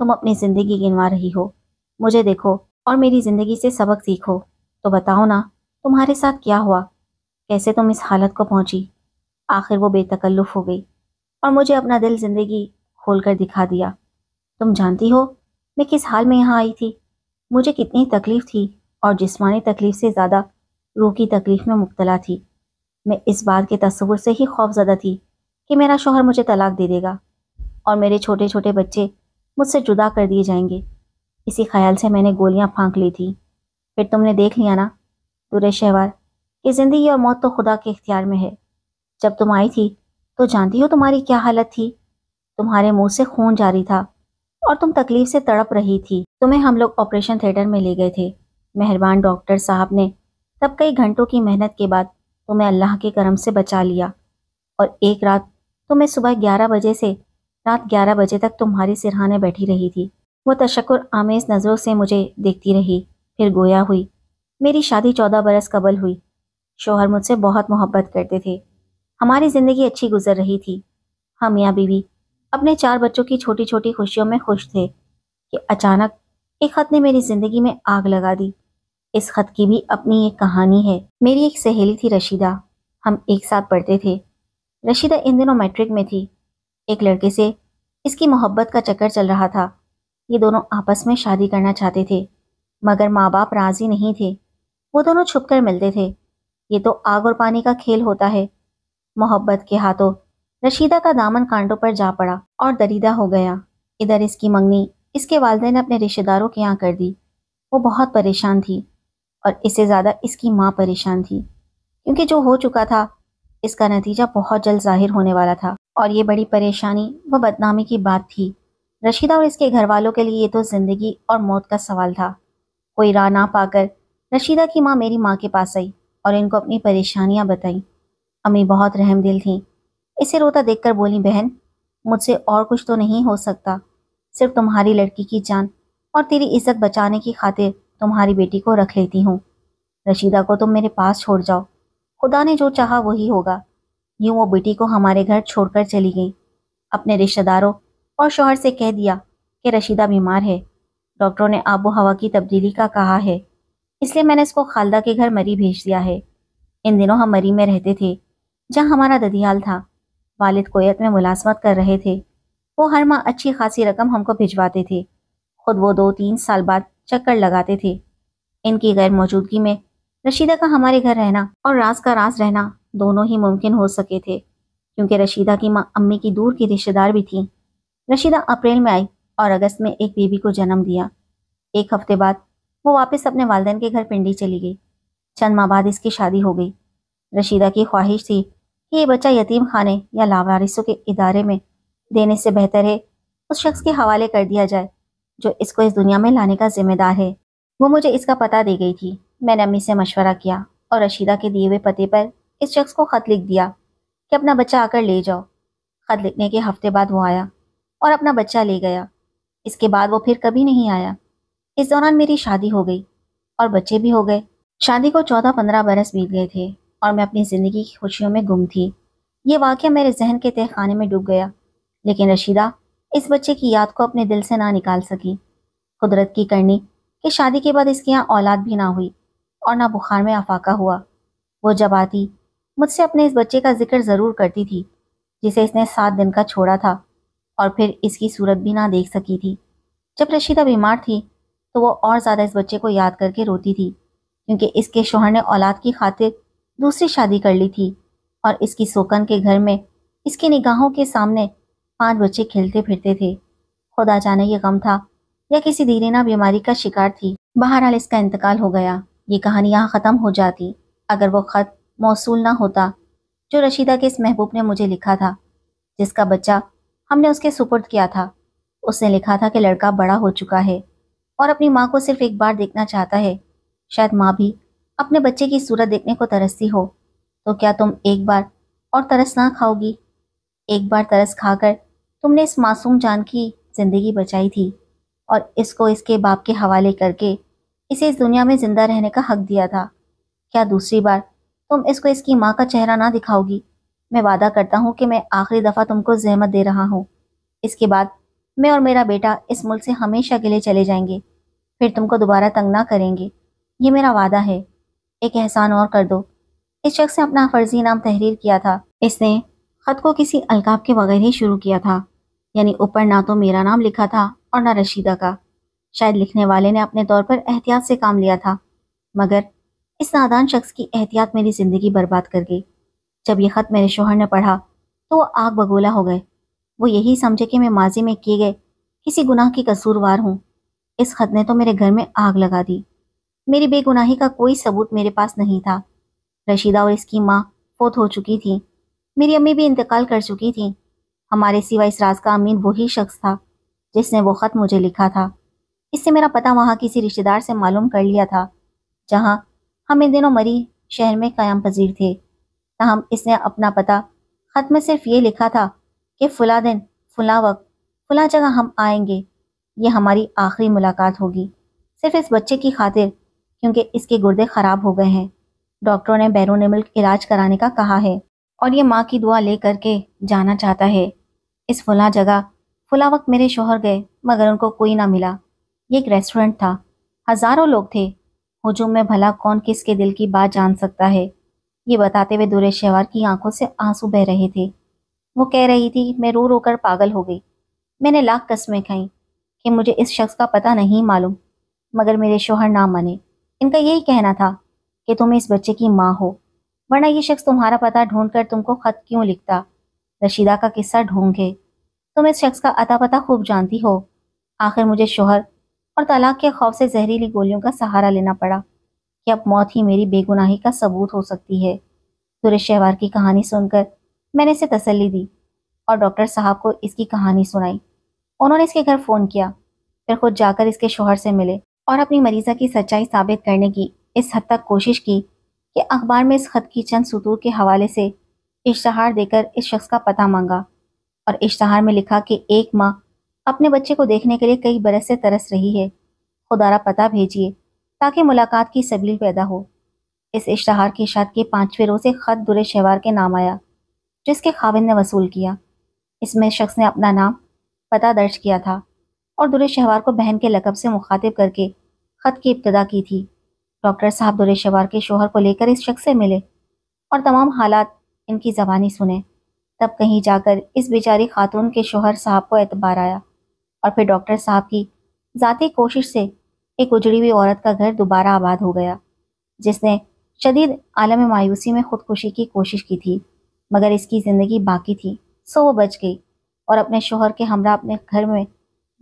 تم اپنی زندگی گنوا رہی ہو، مجھے دیکھو اور میری زندگی سے سبق سیکھو۔ تو بتاؤ نا، تمہارے ساتھ کیا ہوا؟ کیسے تم اس حالت کو پہنچی؟ آخر وہ بے تکلف ہو گئی اور مجھے اپنا دل زندگی کھول کر دکھا دیا۔ تم جانتی ہو میں کس حال میں یہاں آئی تھی؟ مجھے کتنی تکلیف تھی، اور جسمانی تکلیف سے زیادہ روح کی تکلیف میں مبتلا تھی۔ میں اس بات کے تصور سے ہی خوف زدہ تھی کہ میرا شوہر مجھے طلاق دے دے گا اور میرے چھوٹے چھوٹے بچے مجھ سے جدا کر دیے جائیں گے۔ اسی خیال سے میں نے گولیاں پھانک لی تھی۔ پھر تم نے دیکھ لیا نا دورے شہوار کہ زندگی اور موت تو خدا کے اختیار میں ہے۔ جب تم آئی تھی تو جانتی ہو تمہاری کیا حالت تھی؟ تمہارے منہ سے خون جاری تھا اور تم تکلیف سے تڑپ رہی تھی۔ تمہیں ہم لوگ آپریشن تھیٹر میں لے گئے تھے۔ مہربان ڈاکٹر صاحب نے تب کئی گھنٹوں کی محنت کے بعد تمہیں اللہ کے کرم سے بچا لیا، اور ایک رات تو میں صبح 11 بجے سے رات 11 بجے تک تمہاری سرہانے بیٹھی رہی تھی۔ وہ تشکر آمیز نظروں سے مجھے دیکھتی رہی، پھر گویا ہوئی۔ میری شادی 14 برس قبل ہوئی۔ شوہر مجھ سے بہت محبت کرتے تھے۔ ہماری زندگی اچھی گزر رہی تھی۔ ہم میاں بیوی اپنے 4 بچوں کی چھوٹی چھوٹی خوشیوں میں خوش تھے کہ اچانک ایک خط نے میری زندگی میں آگ لگا دی۔ اس خط کی بھی اپنی ایک کہانی ہے۔ میری ایک سہیلی تھی رشیدہ، ہم ایک ساتھ پڑھتے تھے۔ رشیدہ ان دنوں میٹرک میں تھی۔ ایک لڑکے سے اس کی محبت کا چکر چل رہا تھا۔ یہ دونوں آپس میں شادی کرنا چاہتے تھے، مگر ماں باپ راضی نہیں تھے۔ وہ دونوں چھپ کر ملتے تھے۔ یہ تو آگ اور پانی کا کھیل ہوتا ہے۔ محبت کے ہاتھوں رشیدہ کا دامن کانٹوں پر جا پڑا اور دریدہ ہو گیا۔ ادھر اس کی منگنی اس کے والدین نے اپنے رشتہ داروں کے یہاں کر دی۔ وہ بہت پریشان تھی، اور اس سے زیادہ اس کی ماں پریشان تھی، کیونکہ جو ہو چکا تھا اس کا نتیجہ بہت جلد ظاہر ہونے والا تھا، اور یہ بڑی پریشانی و بدنامی کی بات تھی۔ رشیدہ اور اس کے گھر والوں کے لیے یہ تو زندگی اور موت کا سوال تھا۔ کوئی راہ نہ پا کر رشیدہ کی ماں میری ماں کے پاس آئی اور ان کو اپنی پریشانیاں بتائیں۔ امی بہت رحم دل تھیں۔ اسے روتا دیکھ کر بولی، بہن مجھ سے اور کچھ تو نہیں ہو سکتا، صرف تمہاری لڑکی کی جان اور تیری عزت بچانے کی خاطر تمہاری بیٹی کو رکھ لیتی ہوں۔ رشیدہ کو تم میرے پاس چھوڑ جاؤ، خدا نے جو چاہا وہی ہوگا۔ یوں وہ بیٹی کو ہمارے گھر چھوڑ کر چلی گئی۔ اپنے رشتہ داروں اور شوہر سے کہہ دیا کہ رشیدہ بیمار ہے، ڈاکٹروں نے آب و ہوا کی تبدیلی کا کہا ہے، اس لیے میں نے اس کو خالدہ کے گھر مری بھیج دیا ہے۔ ان دنوں ہم مری میں رہتے تھے، جہاں ہمارا ددیال تھا۔ والد کویت میں ملازمت کر رہے تھے۔ وہ ہر ماہ اچھی خاصی رقم ہم کو بھجواتے تھے، خود وہ 2-3 سال بعد چکر لگاتے تھے۔ ان کی غیر موجودگی میں رشیدہ کا ہمارے گھر رہنا اور راز کا راز رہنا دونوں ہی ممکن ہو سکے تھے، کیونکہ رشیدہ کی ماں امی کی دور کی رشتہ دار بھی تھیں۔ رشیدہ اپریل میں آئی اور اگست میں ایک بیبی کو جنم دیا۔ ایک ہفتے بعد وہ واپس اپنے والدین کے گھر پنڈی چلی گئی۔ چند ماہ بعد اس کی شادی ہو گئی۔ رشیدہ کی خواہش تھی کہ یہ بچہ یتیم خانے یا لاوارثوں کے ادارے میں دینے سے بہتر ہے اس شخص کے حوالے کر دیا جائے جو اس کو اس دنیا میں لانے کا ذمہ دار ہے۔ وہ مجھے اس کا پتہ دے گئی تھی۔ میں نے امی سے مشورہ کیا اور رشیدہ کے دیے ہوئے پتے پر اس شخص کو خط لکھ دیا کہ اپنا بچہ آ کر لے جاؤ۔ خط لکھنے کے ہفتے بعد وہ آیا اور اپنا بچہ لے گیا۔ اس کے بعد وہ پھر کبھی نہیں آیا۔ اس دوران میری شادی ہو گئی اور بچے بھی ہو گئے۔ شادی کو 14-15 برس بیت گئے تھے اور میں اپنی زندگی کی خوشیوں میں گم تھی۔ یہ واقعہ میرے ذہن کے تہہ خانے میں ڈوب گیا، لیکن رشیدہ اس بچے کی یاد کو اپنے دل سے نہ نکال سکی۔ قدرت کی کرنی کہ شادی کے بعد اس کے یہاں اولاد بھی نہ ہوئی اور نہ بخار میں افاقہ ہوا۔ وہ جب آتی مجھ سے اپنے اس بچے کا ذکر ضرور کرتی تھی جسے اس نے 7 دن کا چھوڑا تھا، اور پھر اس کی صورت بھی نہ دیکھ سکی تھی۔ جب رشیدہ بیمار تھی تو وہ اور زیادہ اس بچے کو یاد کر کے روتی تھی، کیونکہ اس کے شوہر نے اولاد کی خاطر دوسری شادی کر لی تھی، اور اس کی سوکن کے گھر میں اس کی نگاہوں کے سامنے 5 بچے کھیلتے پھرتے تھے۔ خدا جانے یہ غم تھا یا کسی دیرینہ بیماری کا شکار تھی۔ بہرحال اس کا انتقال ہو گیا۔ یہ کہانی یہاں ختم ہو جاتی اگر وہ خط موصول نہ ہوتا جو رشیدہ کے اس محبوب نے مجھے لکھا تھا، جس کا بچہ ہم نے اس کے سپرد کیا تھا۔ اس نے لکھا تھا کہ لڑکا بڑا ہو چکا ہے اور اپنی ماں کو صرف ایک بار دیکھنا چاہتا ہے۔ شاید ماں بھی اپنے بچے کی صورت دیکھنے کو ترستی ہو، تو کیا تم ایک بار اور ترس نہ کھاؤ گی؟ ایک بار ترس کھا کر تم نے اس معصوم جان کی زندگی بچائی تھی اور اس کو اس کے باپ کے حوالے کر کے اسے اس دنیا میں زندہ رہنے کا حق دیا تھا۔ کیا دوسری بار تم اس کو اس کی ماں کا چہرہ نہ دکھاؤ گی؟ میں وعدہ کرتا ہوں کہ میں آخری دفعہ تم کو زحمت دے رہا ہوں۔ اس کے بعد میں اور میرا بیٹا اس ملک سے ہمیشہ کے لیے چلے جائیں گے، پھر تم کو دوبارہ تنگ نہ کریں گے، یہ میرا وعدہ ہے۔ ایک احسان اور کر دو۔ اس شخص نے اپنا فرضی نام تحریر کیا تھا۔ اس نے خط کو کسی القاب کے بغیر ہی شروع کیا تھا، یعنی اوپر نہ تو میرا نام لکھا تھا اور نہ رشیدہ کا۔ شاید لکھنے والے نے اپنے طور پر احتیاط سے کام لیا تھا، مگر اس نادان شخص کی احتیاط میری زندگی برباد کر گئی۔ جب یہ خط میرے شوہر نے پڑھا تو وہ آگ بگولا ہو گئے۔ وہ یہی سمجھے کہ میں ماضی میں کیے گئے کسی گناہ کی قصوروار ہوں۔ اس خط نے تو میرے گھر میں آگ لگا دی۔ میری بے گناہی کا کوئی ثبوت میرے پاس نہیں تھا۔ رشیدہ اور اس کی ماں فوت ہو چکی تھی، میری امی بھی انتقال کر چکی تھیں۔ ہمارے سوا اس راز کا امین وہی شخص تھا جس نے وہ خط مجھے لکھا تھا۔ اس سے میرا پتہ وہاں کسی رشتہ دار سے معلوم کر لیا تھا جہاں ہم ان دنوں مری شہر میں قیام پذیر تھے۔ تاہم اس نے اپنا پتہ خط میں صرف یہ لکھا تھا کہ فلاں دن، فلاں وقت، فلاں جگہ ہم آئیں گے۔ یہ ہماری آخری ملاقات ہوگی، صرف اس بچے کی خاطر، کیونکہ اس کے گردے خراب ہو گئے ہیں۔ ڈاکٹروں نے بیرون ملک علاج کرانے کا کہا ہے اور یہ ماں کی دعا لے کر کے جانا چاہتا ہے۔ اس فلاں جگہ فلاں وقت میرے شوہر گئے مگر ان کو کوئی نہ ملا۔ یہ ایک ریسٹورنٹ تھا، ہزاروں لوگ تھے۔ ہجوم میں بھلا کون کس کے دل کی بات جان سکتا ہے؟ یہ بتاتے ہوئے دورے شہوار کی آنکھوں سے آنسو بہ رہے تھے۔ وہ کہہ رہی تھی میں رو رو کر پاگل ہو گئی۔ میں نے لاکھ قسمیں کھائیں کہ مجھے اس شخص کا پتہ نہیں معلوم، مگر میرے شوہر نہ مانے۔ ان کا یہی کہنا تھا کہ تم اس بچے کی ماں ہو، ورنہ یہ شخص تمہارا پتہ ڈھونڈ کر تم کو خط کیوں لکھتا؟ رشیدہ کا قصہ ڈھونڈے، تم اس شخص کا اتا پتہ خوب جانتی ہو۔ آخر مجھے شوہر اور طلاق کے خوف سے زہریلی گولیوں کا سہارا لینا پڑا کہ اب موت ہی میری بے گناہی کا ثبوت ہو سکتی ہے۔ سورج شہوار کی کہانی سن کر میں نے اسے تسلی دی اور ڈاکٹر صاحب کو اس کی کہانی سنائی۔ انہوں نے اس کے گھر فون کیا، پھر خود جا کر اس کے شوہر سے ملے اور اپنی مریضہ کی سچائی ثابت کرنے کی اس حد تک کوشش کی کہ اخبار میں اس خط کی چند سطور کے حوالے سے اشتہار دے کر اس شخص کا پتہ مانگا، اور اشتہار میں لکھا کہ ایک ماں اپنے بچے کو دیکھنے کے لیے کئی برس سے ترس رہی ہے، خدا را پتہ بھیجیے تاکہ ملاقات کی سبیل پیدا ہو۔ اس اشتہار کی اشاعت کے 5ویں روز ایک خط درے شہوار کے نام آیا جس کے خاوند نے وصول کیا۔ اس میں شخص نے اپنا نام، پتہ درج کیا تھا اور درے شہوار کو بہن کے لقب سے مخاطب کر کے خط کی ابتدا کی تھی۔ ڈاکٹر صاحب درے شہوار کے شوہر کو لے کر اس شخص سے ملے اور تمام حالات ان کی زبانی سنے۔ تب کہیں جا کر اس بیچاری خاتون کے شوہر صاحب کو اعتبار آیا، اور پھر ڈاکٹر صاحب کی ذاتی کوشش سے ایک اجڑی ہوئی عورت کا گھر دوبارہ آباد ہو گیا، جس نے شدید عالم مایوسی میں خودکشی کی کوشش کی تھی، مگر اس کی زندگی باقی تھی سو وہ بچ گئی اور اپنے شوہر کے ہمراہ اپنے گھر میں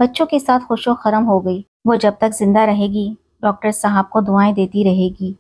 بچوں کے ساتھ خوش و خرم ہو گئی۔ وہ جب تک زندہ رہے گی ڈاکٹر صاحب کو دعائیں دیتی رہے گی۔